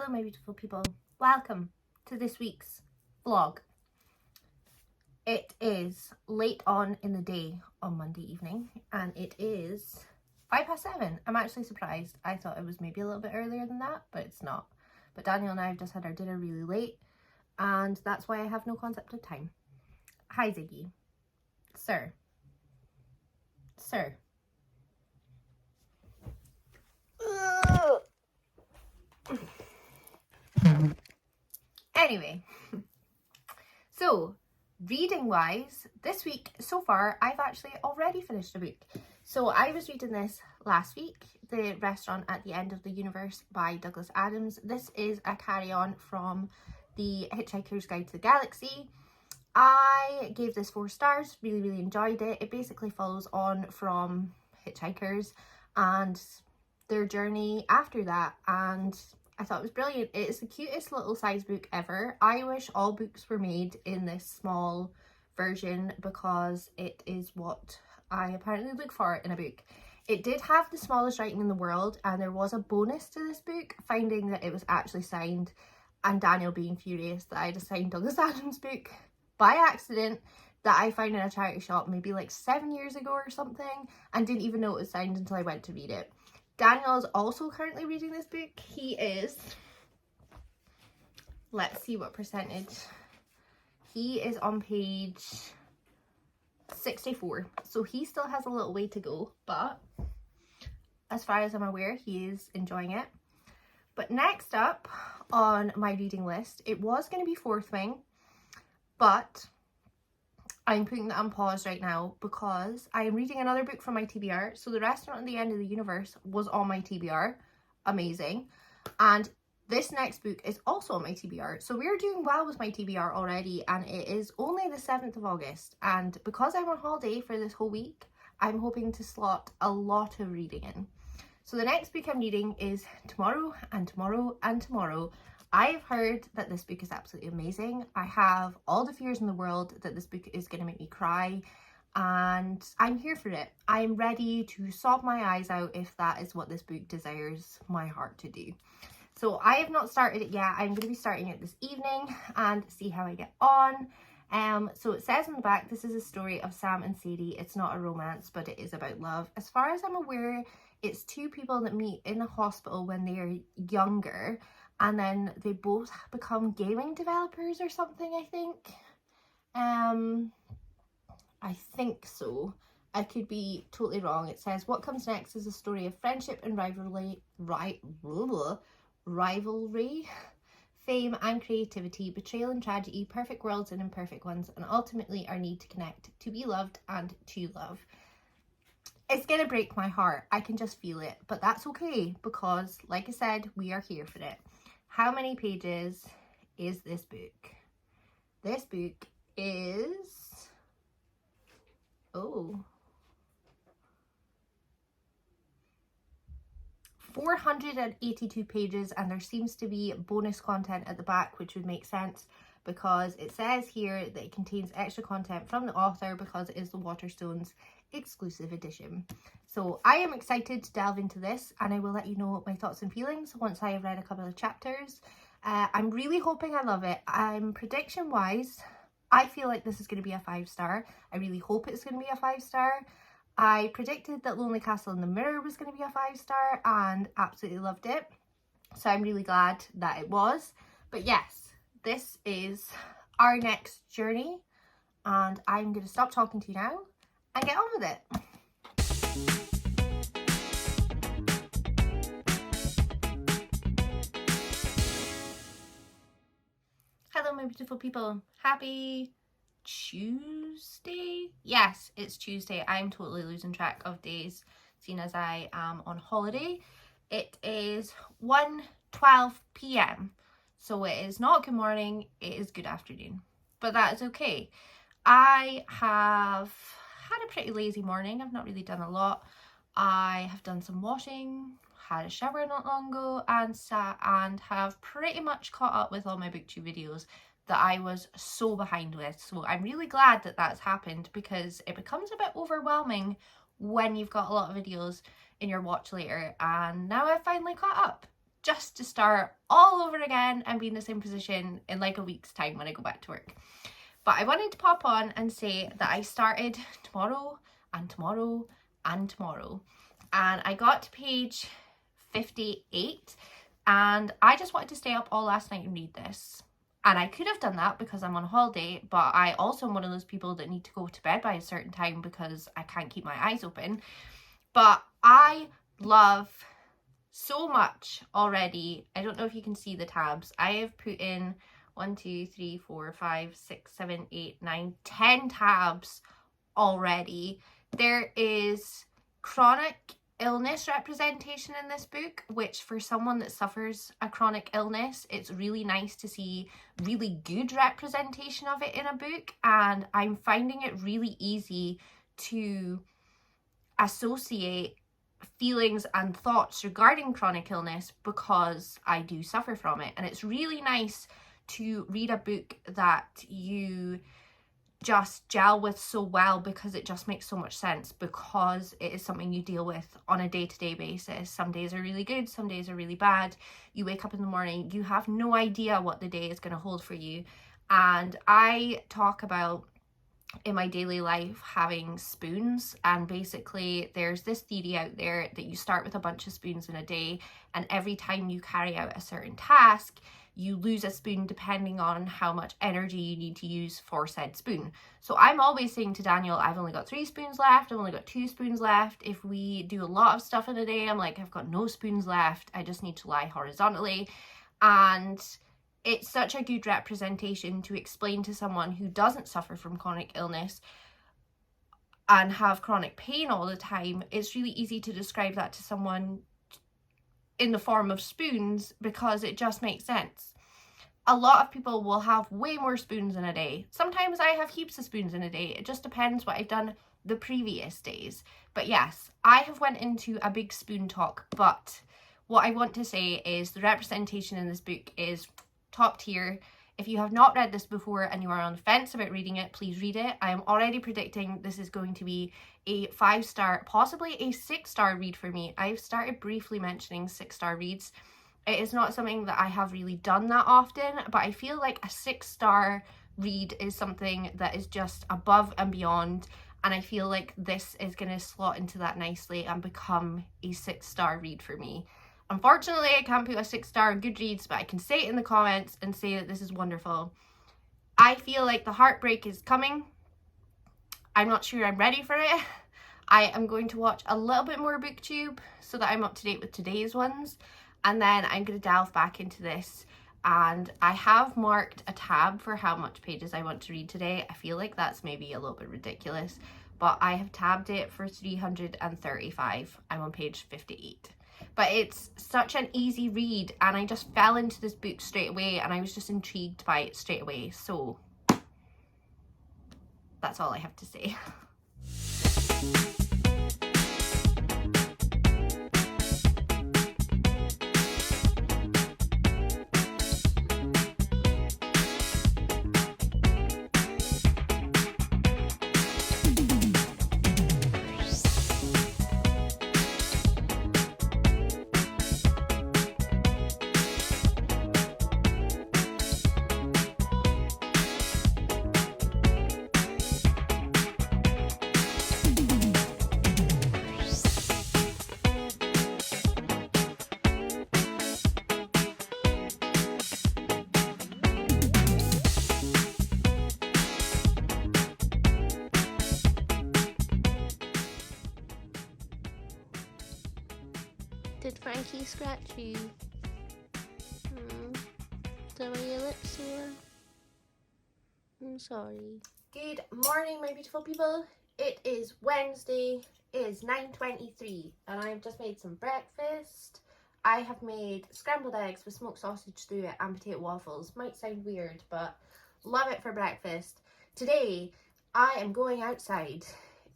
Hello my beautiful people, welcome to this week's vlog. It is late on in the day on Monday evening and it is 7:05. I'm actually surprised. I thought it was maybe a little bit earlier than that, but it's not. But Daniel and I have just had our dinner really late and that's why I have no concept of time. Hi Ziggy. Sir. Anyway, so reading wise, this week so far I've actually already finished a book. So I was reading this last week, The Restaurant at the End of the Universe by Douglas Adams. This is a carry-on from The Hitchhiker's Guide to the Galaxy. I gave this 4 stars, really enjoyed it. It basically follows on from hitchhikers and their journey after that, and I thought it was brilliant. It is the cutest little size book ever. I wish all books were made in this small version because it is what I apparently look for in a book. It did have the smallest writing in the world, and there was a bonus to this book, finding that it was actually signed, and Daniel being furious that I had signed Douglas Adams' book by accident that I found in a charity shop maybe like 7 years ago or something, and didn't even know it was signed until I went to read it. Daniel is also currently reading this book. He is, let's see what percentage. He is on page 64. So he still has a little way to go, but as far as I'm aware, he is enjoying it. But next up on my reading list, it was going to be Fourth Wing, but I'm putting that on pause right now because I am reading another book from my TBR. So The Restaurant at the End of the Universe was on my TBR. Amazing. And this next book is also on my TBR. So we're doing well with my TBR already, and it is only the 7th of August. And because I'm on holiday for this whole week, I'm hoping to slot a lot of reading in. So the next book I'm reading is Tomorrow and Tomorrow and Tomorrow. I've heard that this book is absolutely amazing. I have all the fears in the world that this book is going to make me cry, and I'm here for it. I'm ready to sob my eyes out if that is what this book desires my heart to do. So I have not started it yet. I'm going to be starting it this evening and see how I get on. So it says on the back, this is a story of Sam and Sadie. It's not a romance, but it is about love. As far as I'm aware, it's 2 people that meet in a hospital when they're younger, and then they both become gaming developers or something, I think. I think so. I could be totally wrong. It says, what comes next is a story of friendship and rivalry, fame and creativity, betrayal and tragedy, perfect worlds and imperfect ones, and ultimately our need to connect, to be loved and to love. It's gonna break my heart. I can just feel it, but that's okay because, like I said, we are here for it. How many pages is this book? This book is, 482 pages, and there seems to be bonus content at the back, which would make sense because it says here that it contains extra content from the author because it is the Waterstones exclusive edition. So I am excited to delve into this, and I will let you know my thoughts and feelings once I have read a couple of chapters. I'm really hoping I love it. Prediction wise, I feel like this is going to be a 5-star. I really hope it's going to be a 5-star. I predicted that Lonely Castle in the Mirror was going to be a 5-star and absolutely loved it. So I'm really glad that it was. But yes, this is our next journey, and I'm going to stop talking to you now and get on with it. Hello my beautiful people. Happy Tuesday? Yes, it's Tuesday. I'm totally losing track of days, seeing as I am on holiday. It is 1:12 p.m. So it is not good morning, it is good afternoon. But that is okay. I have had a pretty lazy morning. I've not really done a lot. I have done some washing, had a shower not long ago, and sat and have pretty much caught up with all my booktube videos that I was so behind with. So I'm really glad that that's happened because it becomes a bit overwhelming when you've got a lot of videos in your watch later, and now I've finally caught up. just to start all over again and be in the same position in like a week's time when I go back to work. But I wanted to pop on and say that I started tomorrow and tomorrow and tomorrow, and I got to page 58, and I just wanted to stay up all last night and read this. And I could have done that because I'm on holiday, but I also am one of those people that need to go to bed by a certain time because I can't keep my eyes open. But I love so much already. I don't know if you can see the tabs. I have put in 1, 2, 3, 4, 5, 6, 7, 8, 9, 10 tabs already. There is chronic illness representation in this book, which for someone that suffers a chronic illness, it's really nice to see really good representation of it in a book. And I'm finding it really easy to associate feelings and thoughts regarding chronic illness because I do suffer from it. And it's really nice to read a book that you just gel with so well because it just makes so much sense, because it is something you deal with on a day-to-day basis. Some days are really good, some days are really bad. You wake up in the morning, you have no idea what the day is going to hold for you. And I talk about in my daily life having spoons, and basically there's this theory out there that you start with a bunch of spoons in a day, and every time you carry out a certain task you lose a spoon depending on how much energy you need to use for said spoon. So I'm always saying to Daniel, I've only got 3 spoons left, I've only got 2 spoons left. If we do a lot of stuff in a day, I'm like, I've got no spoons left, I just need to lie horizontally. And it's such a good representation to explain to someone who doesn't suffer from chronic illness and have chronic pain all the time. It's really easy to describe that to someone in the form of spoons because it just makes sense. A lot of people will have way more spoons in a day. Sometimes I have heaps of spoons in a day. It just depends what I've done the previous days. But yes, I have went into a big spoon talk, but what I want to say is the representation in this book is top tier. If you have not read this before and you are on the fence about reading it, please read it. I am already predicting this is going to be a 5-star, possibly a 6-star read for me. I've started briefly mentioning 6-star reads. It is not something that I have really done that often, but I feel like a 6-star read is something that is just above and beyond, and I feel like this is going to slot into that nicely and become a 6-star read for me. Unfortunately, I can't put a 6-star Goodreads, but I can say it in the comments and say that this is wonderful. I feel like the heartbreak is coming. I'm not sure I'm ready for it. I am going to watch a little bit more BookTube so that I'm up to date with today's ones. And then I'm going to delve back into this. And I have marked a tab for how much pages I want to read today. I feel like that's maybe a little bit ridiculous, but I have tabbed it for 335. I'm on page 58. But it's such an easy read, and I just fell into this book straight away, and I was just intrigued by it straight away. So that's all I have to say. Did Frankie scratch you? So are your lips sore? I'm sorry. Good morning, my beautiful people. It is Wednesday. It is 9:23 and I've just made some breakfast. I have made scrambled eggs with smoked sausage through it and potato waffles. Might sound weird, but love it for breakfast. Today, I am going outside.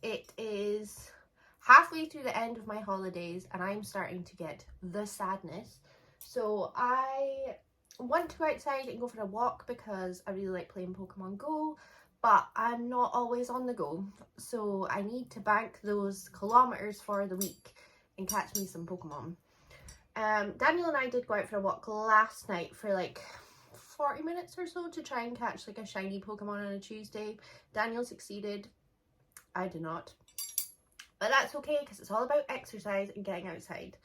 It is halfway through the end of my holidays and I'm starting to get the sadness. So I want to go outside and go for a walk because I really like playing Pokemon Go, but I'm not always on the go. So I need to bank those kilometers for the week and catch me some Pokemon. Daniel and I did go out for a walk last night for like 40 minutes or so to try and catch like a shiny Pokemon on a Tuesday. Daniel succeeded. I did not. But that's okay because it's all about exercise and getting outside.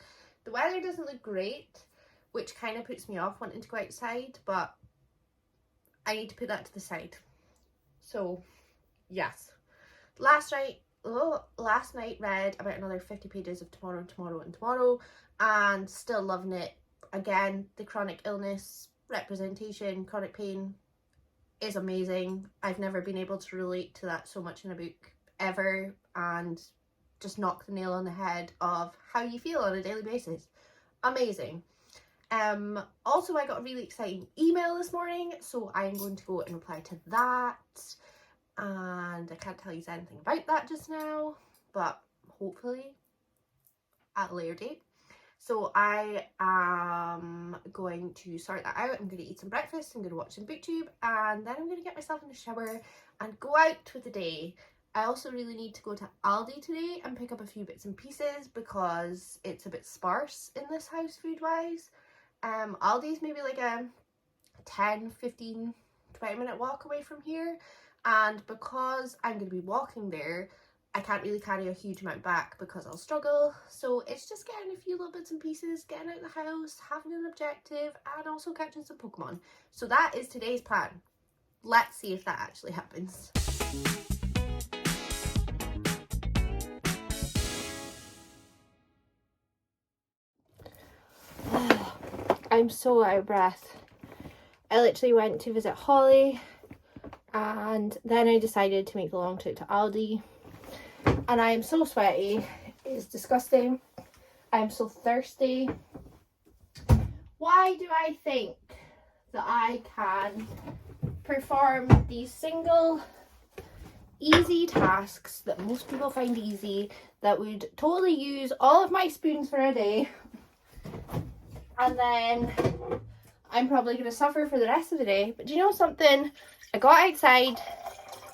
The weather doesn't look great, which kind of puts me off wanting to go outside, but I need to put that to the side. So, yes. Last night read about another 50 pages of Tomorrow, and still loving it. Again, the chronic illness representation, chronic pain is amazing. I've never been able to relate to that so much in a book ever, and just knock the nail on the head of how you feel on a daily basis. Amazing. Also, I got a really exciting email this morning, so I'm going to go and reply to that. And I can't tell you anything about that just now, but hopefully at a later date. So I am going to sort that out. I'm going to eat some breakfast, I'm going to watch some booktube, and then I'm going to get myself in the shower and go out with the day. I also really need to go to Aldi today and pick up a few bits and pieces because it's a bit sparse in this house food-wise. Aldi's maybe like a 10, 15, 20-minute walk away from here. And because I'm going to be walking there, I can't really carry a huge amount back because I'll struggle. So it's just getting a few little bits and pieces, getting out of the house, having an objective, and also catching some Pokemon. So that is today's plan. Let's see if that actually happens. I'm so out of breath. I literally went to visit Holly, and then I decided to make the long trip to Aldi, and I am so sweaty. It's disgusting. I'm so thirsty. Why do I think that I can perform these single easy tasks that most people find easy, that would totally use all of my spoons for a day, and then I'm probably going to suffer for the rest of the day? But do you know something? I got outside.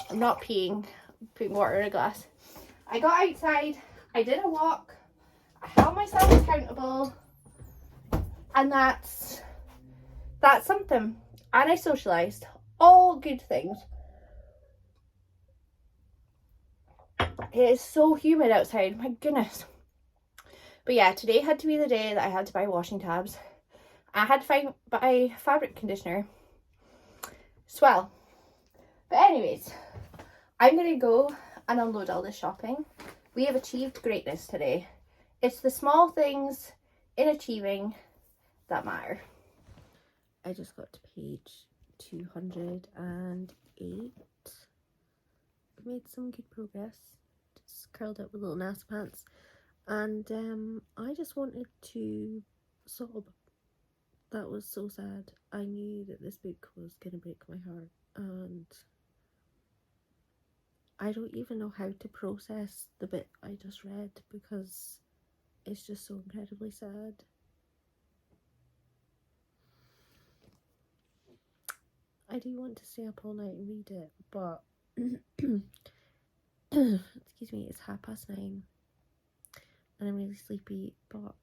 I'm not peeing. I'm putting water in a glass. I got outside. I did a walk. I held myself accountable. And that's something. And I socialised. All good things. It is so humid outside. My goodness. But yeah, today had to be the day that I had to buy washing tabs. I had to buy fabric conditioner. Swell. But anyways, I'm going to go and unload all this shopping. We have achieved greatness today. It's the small things in achieving that matter. I just got to page 208. Made some good progress. Just curled up with little nasty pants. And I just wanted to sob. That was so sad. I knew that this book was going to break my heart, and I don't even know how to process the bit I just read because it's just so incredibly sad. I do want to stay up all night and read it, but excuse me, it's 9:30 and I'm really sleepy, but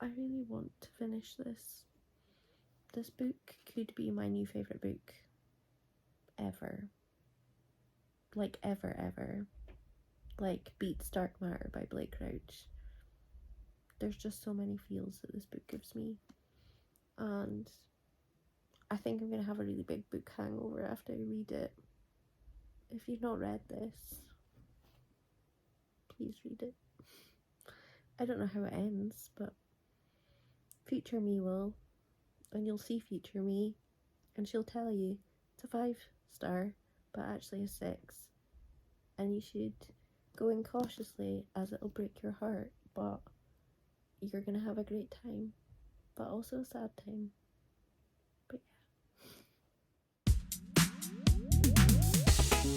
I really want to finish this. This book could be my new favourite book ever. Like ever. Like Beats Dark Matter by Blake Crouch. There's just so many feels that this book gives me. And I think I'm going to have a really big book hangover after I read it. If you've not read this, please read it. I don't know how it ends, but future me will. And you'll see future me, and she'll tell you it's a 5-star, but actually a 6. And you should go in cautiously, as it'll break your heart, but you're gonna have a great time, but also a sad time. But yeah.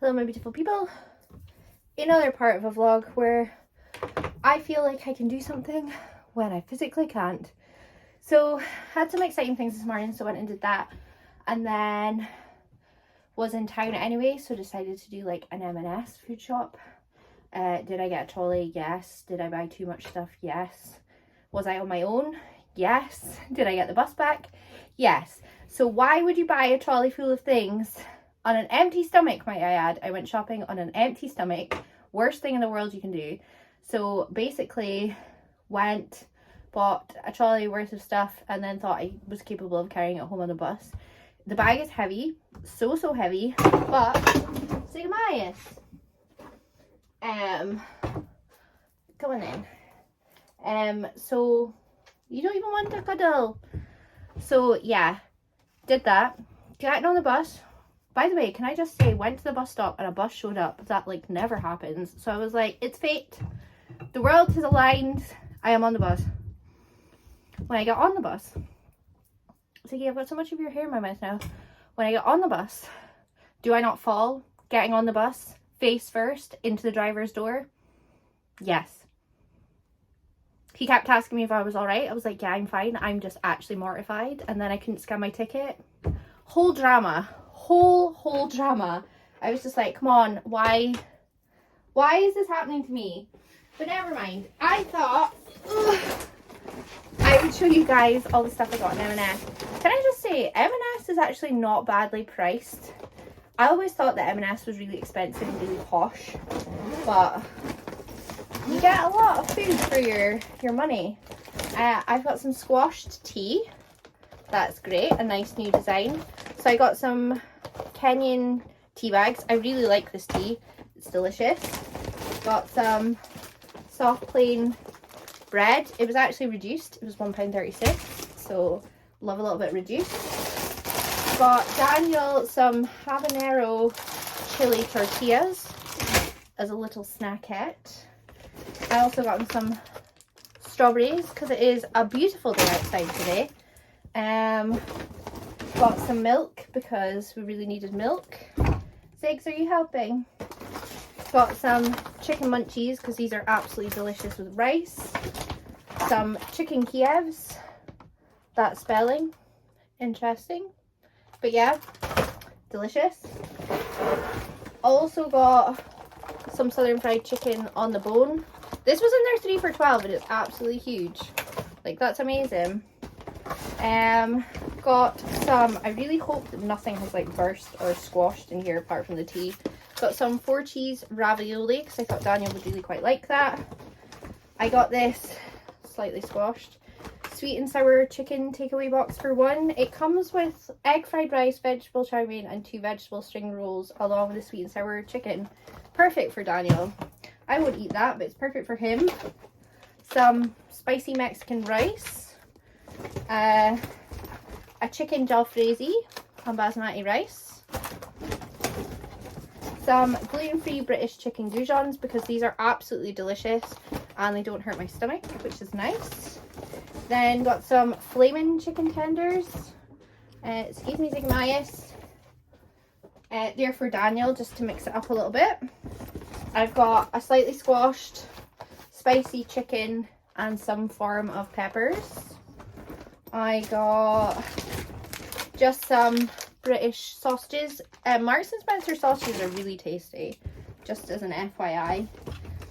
Hello my beautiful people. Another part of a vlog where I feel like I can do something when I physically can't. So had some exciting things this morning, so went and did that, and then was in town anyway, so decided to do like an M&S food shop. Did I get a trolley? Yes. Did I buy too much stuff? Yes. Was I on my own? Yes. Did I get the bus back? Yes. So why would you buy a trolley full of things on an empty stomach, might I add? I went shopping on an empty stomach. Worst thing in the world you can do. So basically went, bought a trolley worth of stuff, and then thought I was capable of carrying it home on the bus. The bag is heavy, so heavy, but Sigmaius, come on in. So you don't even want a cuddle. So yeah, did that, getting on the bus. By the way, can I just say, went to the bus stop and a bus showed up. That like never happens. So I was like, it's fate. The world has aligned. I am on the bus. When I got on the bus, Ziggy, I've got so much of your hair in my mouth now. When I got on the bus, do I not fall getting on the bus face first into the driver's door? Yes. He kept asking me if I was all right. I was like, yeah, I'm fine. I'm just actually mortified. And then I couldn't scan my ticket. Whole drama. Whole drama. I was just like, come on, why is this happening to me? But never mind. I thought I would show you guys all the stuff I got in M&S. Can I just say, M&S is actually not badly priced. I always thought that M&S was really expensive and really posh, but you get a lot of food for your money. I've got some squashed tea. That's great, a nice new design. So I got some Kenyan tea bags. I really like this tea. It's delicious. Got some soft plain bread. It was actually reduced. It was £1.36, so love a little bit reduced. Got Daniel some habanero chili tortillas as a little snackette. I also got him some strawberries because it is a beautiful day outside today. Got some milk because we really needed milk. Ziggs, are you helping? Got some chicken munchies because these are absolutely delicious with rice. Some chicken Kievs. That spelling, interesting. But yeah, delicious. Also got some southern fried chicken on the bone. This was in their 3 for $12 and it's absolutely huge. Like, that's amazing. Got some, I really hope that nothing has like burst or squashed in here apart from the tea. Got some 4 cheese ravioli because I thought Daniel would really quite like that. I got this slightly squashed sweet and sour chicken takeaway box for $1. It comes with egg fried rice, vegetable chow mein and 2 vegetable string rolls along with the sweet and sour chicken. Perfect for Daniel. I won't eat that, but it's perfect for him. Some spicy Mexican rice. A chicken jalfrezi on basmati rice. Some gluten-free British chicken goujons because these are absolutely delicious and they don't hurt my stomach, which is nice. Then got some flaming chicken tenders. Excuse me, Zigmaius. They're for Daniel, just to mix it up a little bit. I've got a slightly squashed spicy chicken and some form of peppers. I got just some British sausages. Marks and Spencer sausages are really tasty, just as an FYI.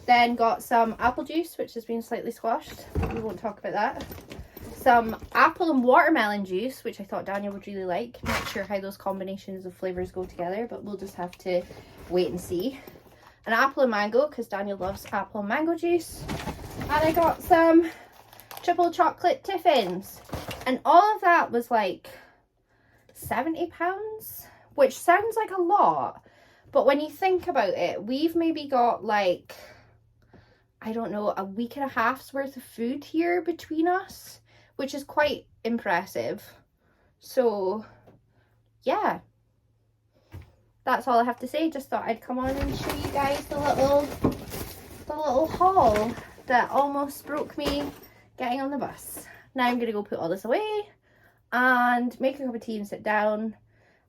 Then got some apple juice, which has been slightly squashed. We won't talk about that. Some apple and watermelon juice, which I thought Daniel would really like. Not sure how those combinations of flavours go together, but we'll just have to wait and see. An apple and mango, because Daniel loves apple and mango juice. And I got some triple chocolate tiffins. And all of that was like £70, which sounds like a lot. But when you think about it, we've maybe got like, I don't know, a week and a half's worth of food here between us, which is quite impressive. So yeah, that's all I have to say. Just thought I'd come on and show you guys the little haul that almost broke me getting on the bus. Now I'm gonna go put all this away and make a cup of tea and sit down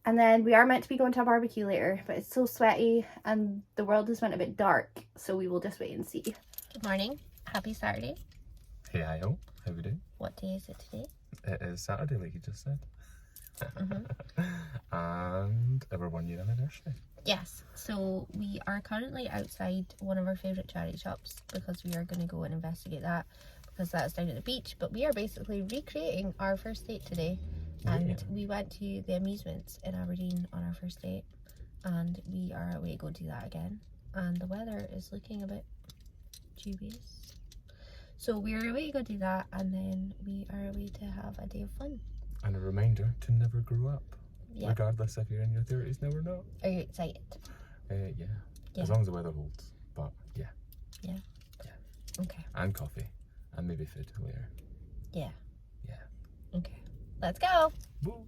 And then we are meant to be going to a barbecue later, but it's so sweaty and the world has went a bit dark, so we will just wait and see. Good morning. Happy Saturday. Hey, hi-ho. How we doing? What day is it today? It is Saturday, like you just said. Mm-hmm. And our 1 year anniversary. Yes. So we are currently outside one of our favourite charity shops because we are going to go and investigate that because that's down at the beach. But we are basically recreating our first date today. And Yeah. we went to the amusements in Aberdeen on our first date. And we are away to go do that again. And the weather is looking a bit dubious. So we're away to go do that, and then we are away to have a day of fun. And a reminder to never grow up. Yeah. Regardless if you're in your 30s now or not. Are you excited? Yeah. Yeah. As long as the weather holds. But yeah. Okay. And coffee. And maybe food later. Yeah. Yeah. Okay. Let's go. Woo.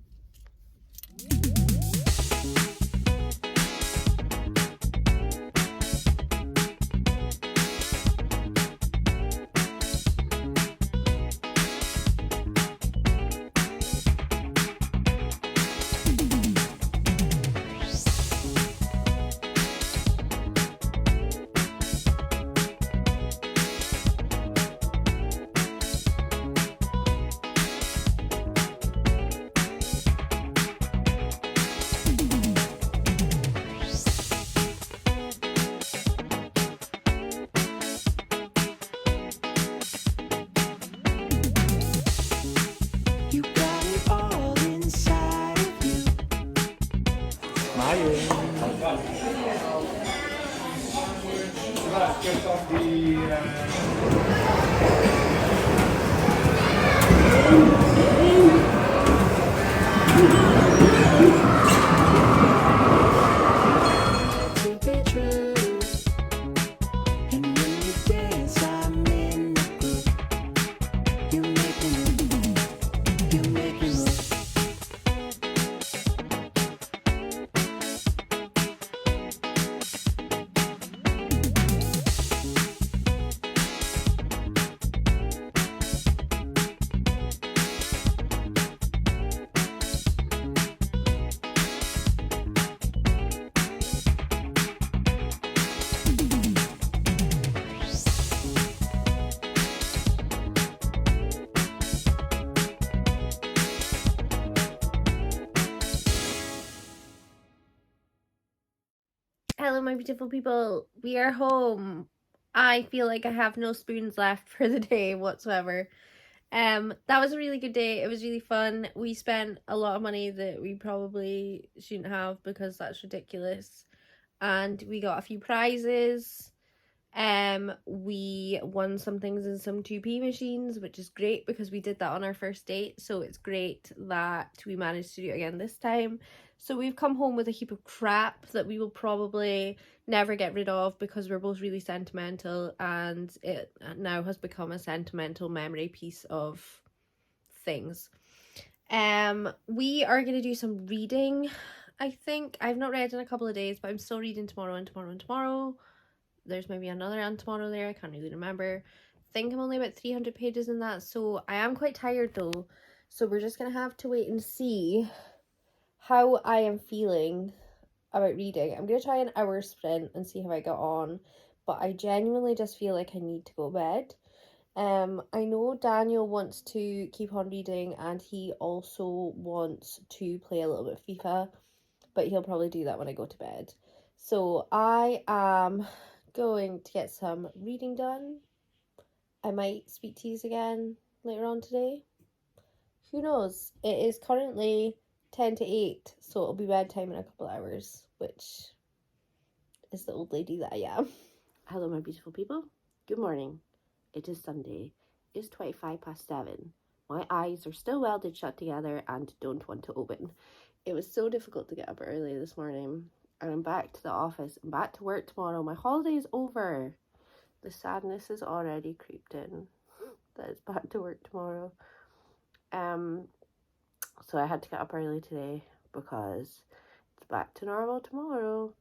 You got it all inside of you. To be true. And when you dance, I'm in the groove. You make me move. You make me move. Hello, my beautiful people. We are home. I feel like I have no spoons left for the day whatsoever. That was a really good day. It was really fun. We spent a lot of money that we probably shouldn't have because that's ridiculous. And we got a few prizes. We won some things in some 2p machines, which is great because we did that on our first date. So it's great that we managed to do it again this time. So we've come home with a heap of crap that we will probably never get rid of because we're both really sentimental, and it now has become a sentimental memory piece of things. We are going to do some reading, I think. I've not read in a couple of days, but I'm still reading tomorrow and tomorrow and tomorrow. There's maybe another and tomorrow there. I can't really remember. I think I'm only about 300 pages in that, so I am quite tired though. So we're just going to have to wait and see how I am feeling about reading. I'm going to try an hour sprint and see how I got on, but I genuinely just feel like I need to go to bed. I know Daniel wants to keep on reading and he also wants to play a little bit of FIFA, but he'll probably do that when I go to bed. So I am going to get some reading done. I might speak to you again later on today. Who knows? It is currently 10 to 8, so it'll be bedtime in a couple hours, which is the old lady that I am. Hello, my beautiful people. Good morning. It is Sunday. It's 7:25. My eyes are still welded shut together and don't want to open. It was so difficult to get up early this morning, and I'm back to the office. I'm back to work tomorrow. My holiday is over. The sadness is already creeped in that it's back to work tomorrow. So I had to get up early today because it's back to normal tomorrow.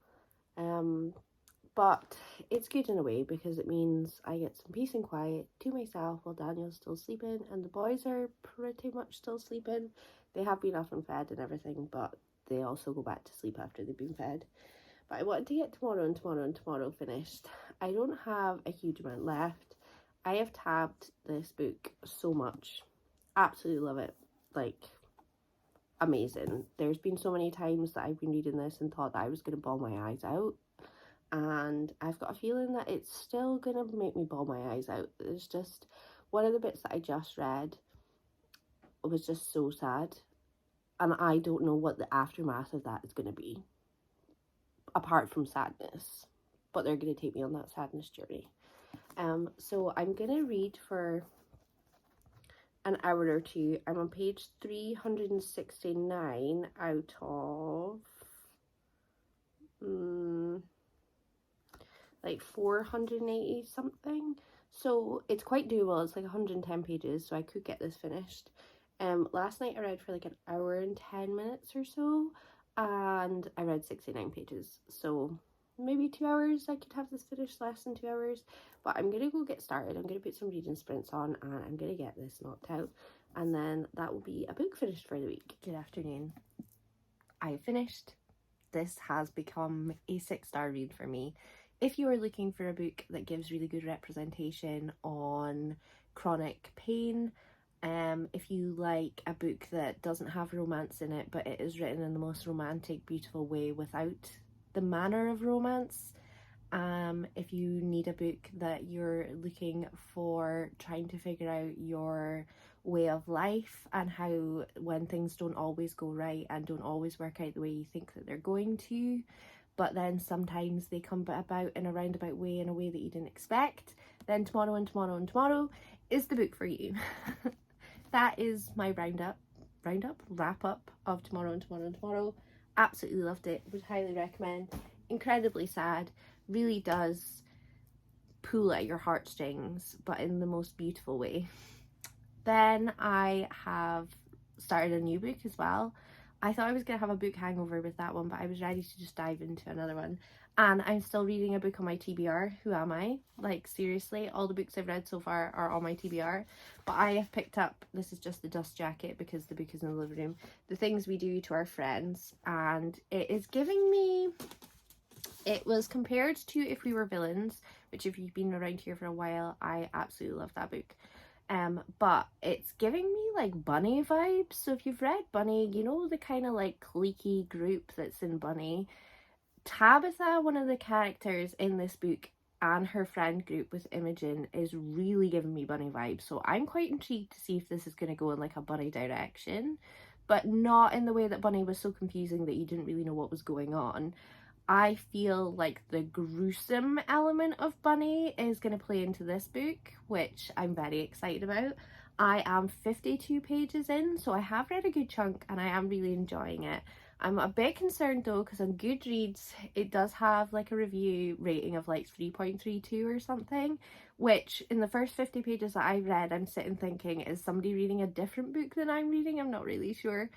But it's good in a way because it means I get some peace and quiet to myself while Daniel's still sleeping and the boys are pretty much still sleeping. They have been up and fed and everything, but they also go back to sleep after they've been fed. But I wanted to get tomorrow and tomorrow and tomorrow finished. I don't have a huge amount left. I have tabbed this book so much. Absolutely love it. Like, amazing. There's been so many times that I've been reading this and thought that I was going to bawl my eyes out. And I've got a feeling that it's still going to make me bawl my eyes out. It's just, one of the bits that I just read was just so sad. And I don't know what the aftermath of that is going to be, apart from sadness. But they're going to take me on that sadness journey. So I'm going to read for an hour or two. I'm on page 369 out of like 480 something. So it's quite doable. It's like 110 pages, so I could get this finished. Last night I read for like an hour and 10 minutes or so, and I read 69 pages. So maybe 2 hours I could have this finished, less than 2 hours. But I'm gonna go get started. I'm gonna put some reading sprints on, and I'm gonna get this knocked out, and then that will be a book finished for the week. Good afternoon. I finished. This has become a 6-star read for me. If you are looking for a book that gives really good representation on chronic pain, if you like a book that doesn't have romance in it, but it is written in the most romantic, beautiful way without the manner of romance, if you need a book that you're looking for trying to figure out your way of life and how when things don't always go right and don't always work out the way you think that they're going to, but then sometimes they come about in a roundabout way, in a way that you didn't expect, then Tomorrow and Tomorrow and Tomorrow is the book for you. That is my wrap up of Tomorrow and Tomorrow and Tomorrow. Absolutely loved it. Would highly recommend. Incredibly sad. Really does pull at your heartstrings, but in the most beautiful way. Then I have started a new book as well. I thought I was going to have a book hangover with that one, but I was ready to just dive into another one. And I'm still reading a book on my TBR. Who am I? Like, seriously, all the books I've read so far are on my TBR. But I have picked up, this is just the dust jacket because the book is in the living room, The Things We Do to Our Friends. And it is giving me, it was compared to If We Were Villains, which if you've been around here for a while, I absolutely love that book. But it's giving me like Bunny vibes. So if you've read Bunny, you know the kind of like cliquey group that's in Bunny. Tabitha, one of the characters in this book, and her friend group with Imogen is really giving me Bunny vibes. So I'm quite intrigued to see if this is going to go in like a Bunny direction, but not in the way that Bunny was so confusing that you didn't really know what was going on. I feel like the gruesome element of Bunny is going to play into this book, which I'm very excited about. I am 52 pages in, so I have read a good chunk and I am really enjoying it. I'm a bit concerned though, because on Goodreads it does have like a review rating of like 3.32 or something, which in the first 50 pages that I read, I'm sitting thinking, is somebody reading a different book than I'm reading? I'm not really sure.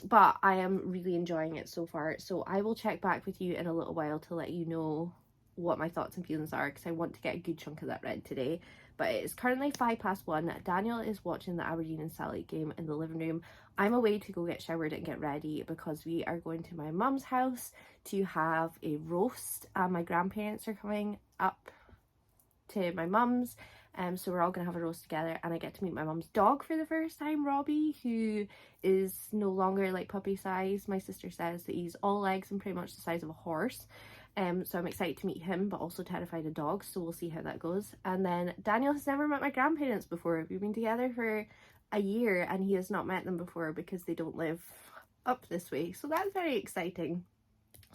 But I am really enjoying it so far, so I will check back with you in a little while to let you know what my thoughts and feelings are, because I want to get a good chunk of that read today. But it is currently 1:05. Daniel is watching the Aberdeen and Celtic game in the living room. I'm away to go get showered and get ready because we are going to my mum's house to have a roast, and my grandparents are coming up to my mum's. So we're all going to have a roast together, and I get to meet my mum's dog for the first time, Robbie, who is no longer like puppy size. My sister says that he's all legs and pretty much the size of a horse. So I'm excited to meet him, but also terrified of dogs, so we'll see how that goes. And then Daniel has never met my grandparents before. We've been together for a year and he has not met them before because they don't live up this way, so that's very exciting.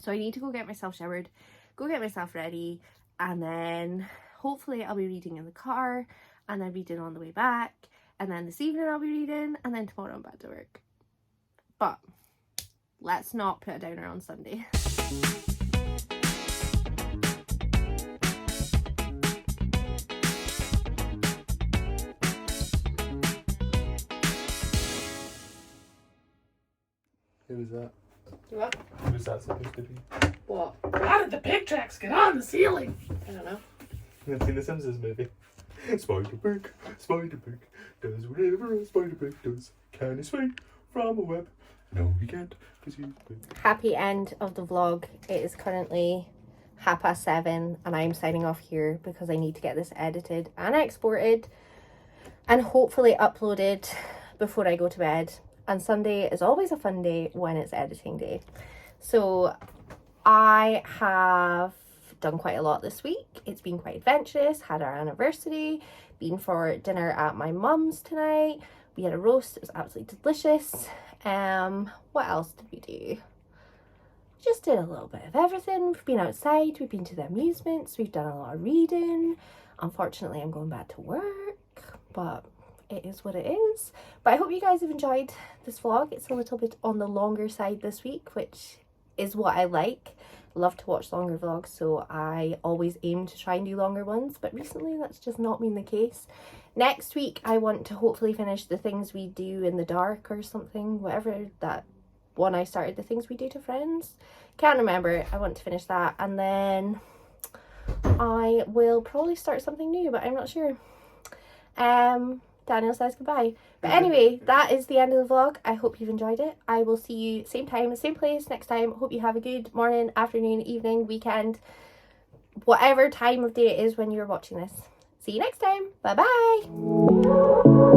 So I need to go get myself showered, go get myself ready, and then hopefully I'll be reading in the car, and then reading on the way back, and then this evening I'll be reading, and then tomorrow I'm back to work. But let's not put a downer on Sunday. Who was that? What? Who was that supposed to be? What? How did the pig tracks get on the ceiling? I don't know. I've seen the Simpsons movie. Spider Pig does whatever a Spider Pig does. Can he swing from a web? No, we can't. 'Cause you- Happy end of the vlog. It is currently 7:30 and I'm signing off here because I need to get this edited and exported and hopefully uploaded before I go to bed. And Sunday is always a fun day when it's editing day. So I have done quite a lot this week. It's been quite adventurous. Had our anniversary, been for dinner at my mum's tonight. We had a roast. It was absolutely delicious. What else did we do? Just did a little bit of everything. We've been outside, we've been to the amusements, we've done a lot of reading. Unfortunately, I'm going back to work, but it is what it is. But I hope you guys have enjoyed this vlog. It's a little bit on the longer side this week, which is what I like. Love to watch longer vlogs, so I always aim to try and do longer ones, but recently that's just not been the case. Next week I want to hopefully finish The Things We Do in the Dark or something, whatever that one I started, The Things We Do to Friends. Can't remember. I want to finish that, and then I will probably start something new, but I'm not sure. Daniel says goodbye. But anyway, that is the end of the vlog. I hope you've enjoyed it. I will see you same time, same place next time. Hope you have a good morning, afternoon, evening, weekend, whatever time of day it is when you're watching this. See you next time. Bye bye.